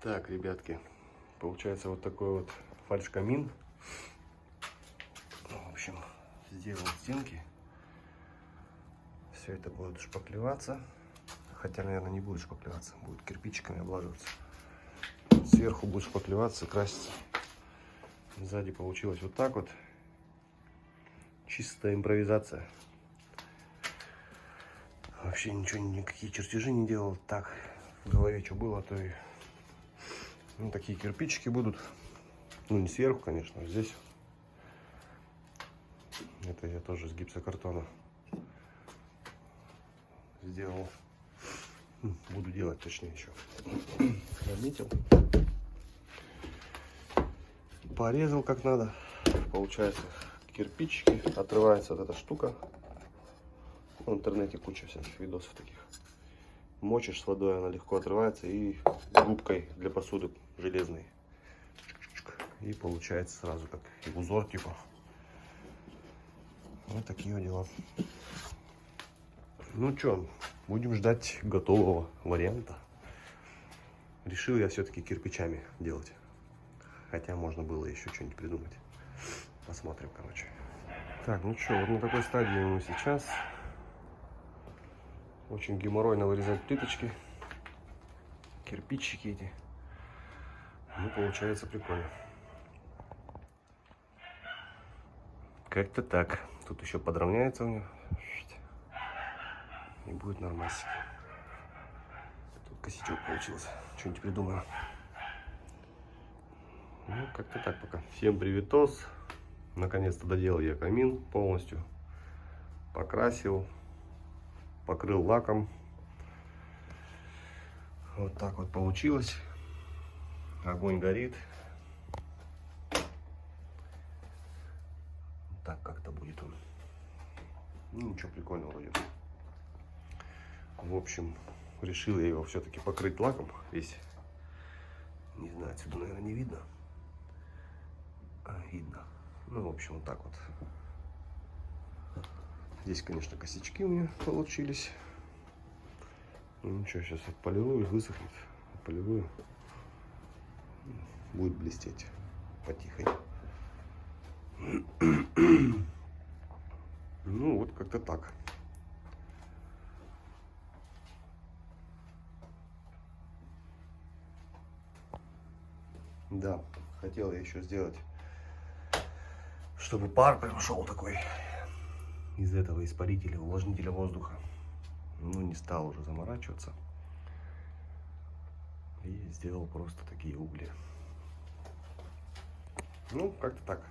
Так, ребятки, получается вот такой вот фальш-камин. В общем, сделал стенки. Все это будет шпаклеваться. Хотя, наверное, не будет шпаклеваться, будет кирпичиками обложиваться. Сверху будет шпаклеваться, краситься. Сзади получилось вот так вот. Чистая импровизация. Вообще ничего, никакие чертежи не делал. Так, в голове что было, то и... Ну, такие кирпичики будут. Ну, не сверху, конечно, а здесь. Это я тоже с гипсокартона сделал. Буду делать, точнее, еще. Наметил. Порезал как надо. Получается кирпичики. Отрывается вот эта штука. В интернете куча всяких видосов таких. Мочишь с водой, она легко отрывается. И губкой для посуды железной. И получается сразу как узор типа. Вот такие дела. Ну что, будем ждать готового варианта. Решил я все-таки кирпичами делать. Хотя можно было еще что-нибудь придумать. Посмотрим, короче. Так, ну что, вот на такой стадии мы сейчас. Очень геморройно вырезать плиточки. Кирпичики эти. Ну, получается прикольно. Как-то так. Тут еще подровняется у него. И будет нормально. Тут косячок получился. Что-нибудь придумаю. Ну, как-то так пока. Всем приветос. Наконец-то доделал я камин полностью. Покрасил. Покрыл лаком. Вот так вот получилось. Огонь горит. Так как-то будет он. Ну, ничего, прикольно вроде. В общем, решил я его все-таки покрыть лаком весь. Не знаю, отсюда, наверное, не видно. А, видно. Ну, в общем, вот так вот. Здесь, конечно, косячки у меня получились. Ну, ничего, сейчас отполирую, высохнет. Отполирую. Будет блестеть потихоньку. Ну, вот как-то так. Да, хотел я еще сделать, чтобы пар прям шел такой из этого испарителя, увлажнителя воздуха. Ну, не стал уже заморачиваться. И сделал просто такие угли. Ну, как-то так.